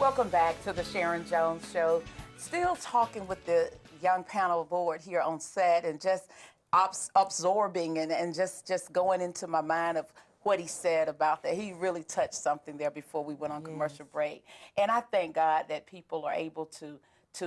Welcome back to the Sharon Jones Show. Still talking with the young panel board here on set and just absorbing and just going into my mind of what he said about that. He really touched something there before we went on commercial break. And I thank God that people are able to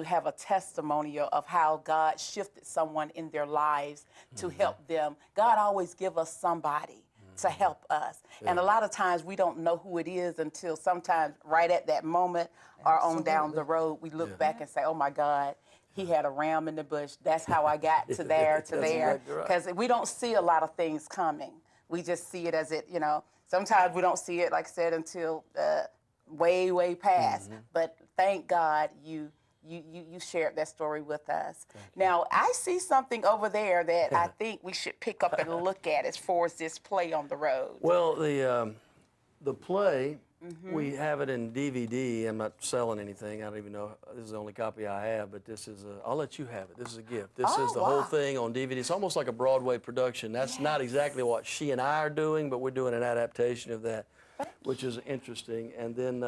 have a testimonial of how God shifted someone in their lives to help them. God always give us somebody to help us. And a lot of times we don't know who it is until sometimes right at that moment or on down the road, we look back and say, oh my God, he had a ram in the bush. That's how I got to there, to there. Because we don't see a lot of things coming. We just see it as it, you know, sometimes we don't see it, like I said, until way, way past. But thank God you shared that story with us. Now, I see something over there that I think we should pick up and look at as far as this play on the road. Well, the play, we have it in DVD. I'm not selling anything. I don't even know. This is the only copy I have, but this is I'll let you have it. This is a gift. This is the whole thing on DVD. It's almost like a Broadway production. That's not exactly what she and I are doing, but we're doing an adaptation of that, which is interesting. And then,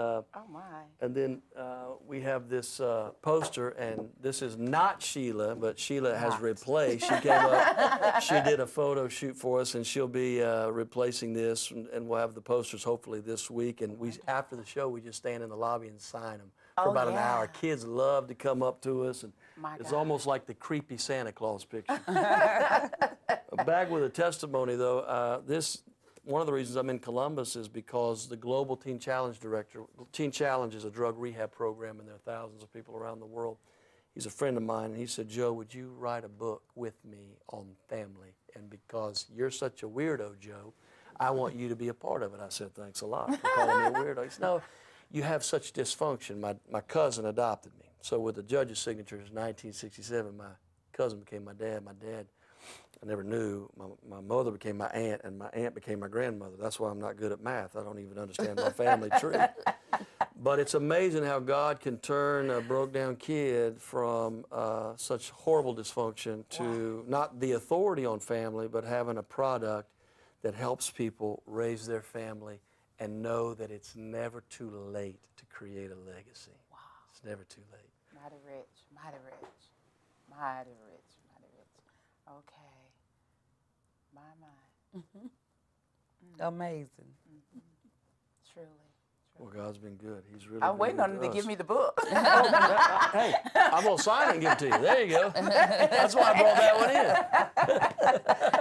we have this poster, and this is not Sheila, but Sheila has replaced. She came up, she did a photo shoot for us, and she'll be replacing this, and we'll have the posters hopefully this week. And after the show, we just stand in the lobby and sign them for about an hour. Kids love to come up to us, and it's almost like the creepy Santa Claus picture. Back with a testimony, though, one of the reasons I'm in Columbus is because the Global Teen Challenge director, Teen Challenge is a drug rehab program, and there are thousands of people around the world. He's a friend of mine, and he said, Joe, would you write a book with me on family? And because you're such a weirdo, Joe, I want you to be a part of it. I said, thanks a lot for calling me a weirdo. He said, no, you have such dysfunction. My cousin adopted me. So with the judge's signatures in 1967, my cousin became my dad. My dad, I never knew. My mother became my aunt, and my aunt became my grandmother. That's why I'm not good at math. I don't even understand my family tree. But it's amazing how God can turn a broke-down kid from such horrible dysfunction to not the authority on family, but having a product that helps people raise their family and know that it's never too late to create a legacy. Wow. It's never too late. Mighty rich, mighty rich, mighty rich, mighty rich. Okay. Amazing. Truly. Well, God's been good. He's really I'm waiting on him to give me the book. Hey, I'm going to sign it and give it to you. There you go. That's why I brought that one in.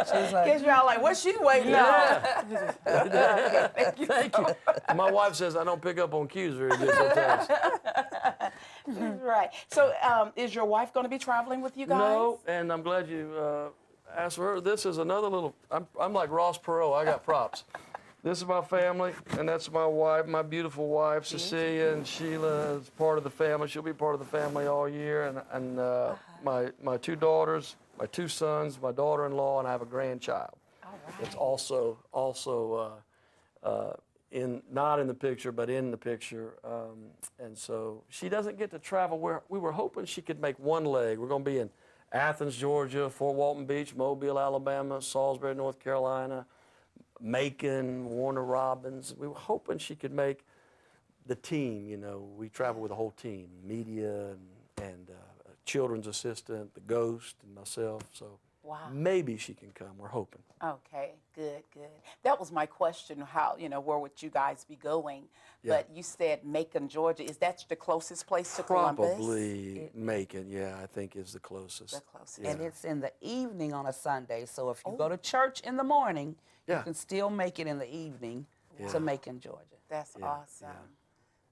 She's like, because y'all like, what's she waiting on? Thank you. My wife says I don't pick up on cues very good sometimes. Right. So is your wife going to be traveling with you guys? No, and I'm glad you asked for her. This is another little, I'm like Ross Perot. I got props. This is my family, and that's my wife, my beautiful wife, Cecilia, and Sheila is part of the family. She'll be part of the family all year, and my two daughters, my two sons, my daughter-in-law, and I have a grandchild. It's also not in the picture, but in the picture. And so she doesn't get to travel. We were hoping she could make one leg. We're going to be in Athens, Georgia, Fort Walton Beach, Mobile, Alabama, Salisbury, North Carolina, Macon, Warner Robins. We were hoping she could make the team. You know, we travel with a whole team, media and children's assistant, the ghost, and myself. So maybe she can come. We're hoping. Okay, good, good. That was my question, how, where would you guys be going? But you said Macon, Georgia. Is that the closest place to Columbus? Probably Macon, I think is the closest. The closest. And it's in the evening on a Sunday, so if you go to church in the morning, you can still make it in the evening to Macon, Georgia. That's awesome.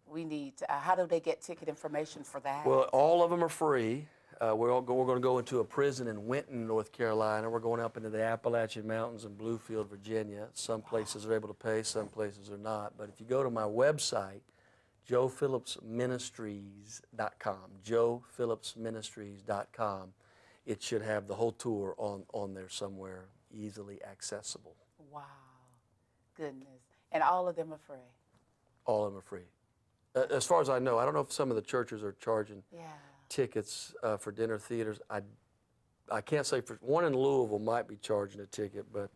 We need to, how do they get ticket information for that? Well, all of them are free. We're going to go into a prison in Winton, North Carolina. We're going up into the Appalachian Mountains in Bluefield, Virginia. Some places are able to pay, some places are not. But if you go to my website, joephillipsministries.com, joephillipsministries.com, it should have the whole tour on there somewhere, easily accessible. Wow. Goodness. And all of them are free? All of them are free. As far as I know. I don't know if some of the churches are charging tickets for dinner theaters. I can't say for one in Louisville might be charging a ticket, but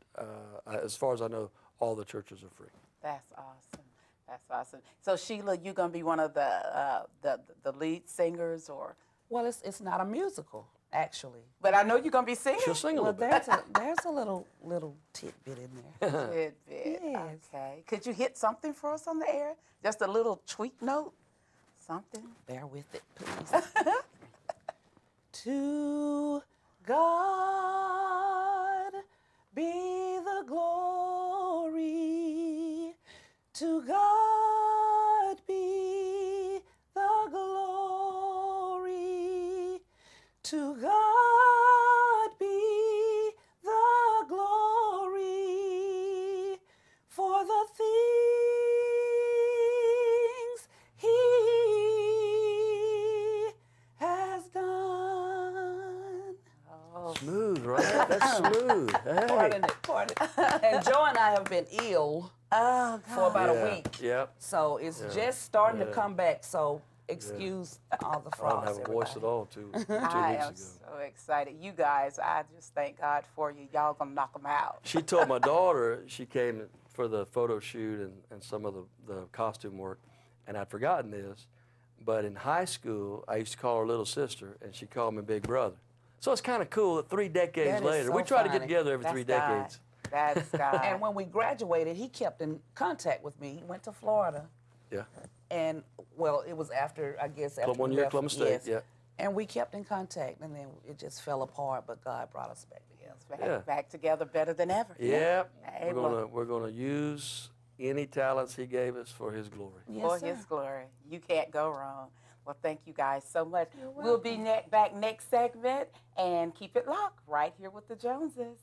as far as I know, all the churches are free. That's awesome. That's awesome. So Sheila, you gonna be one of the lead singers, or? Well, it's not a musical, actually. But I know you're gonna be singing. She'll sing a Well, little bit. there's a little tidbit in there. Tidbit. Yes. Okay. Could you hit something for us on the air? Just a little tweak note? Something? Bear with it, please. To God be the glory. To God be the glory. To God be the glory for the things He has done. Smooth, right? That's smooth. Hey. Pardon it. And Joe and I have been ill for about a week. Yep. So it's just starting to come back. So excuse all the I frogs. don't have a voice at all 2 weeks I am ago. so excited. You guys, I just thank God for you. Y'all gonna knock them out. She told my daughter, she came for the photo shoot and some of the costume work, and I'd forgotten this, but in high school, I used to call her little sister, and she called me big brother. So it's kind of cool that 3 decades That is later, so we try to get funny. together every That's 3 God. decades. That's God. And when we graduated, he kept in contact with me. He went to Florida. Yeah. And, well, it was after, I guess, after One we year, left, Columbus State, yes. yeah. And we kept in contact, and then it just fell apart, but God brought us back together. Back together better than ever. Yeah. Hey, We're gonna use any talents he gave us for his glory. Yes, For sir. His glory. You can't go wrong. Well, thank you guys so much. We'll be back next segment, and keep it locked right here with the Joneses.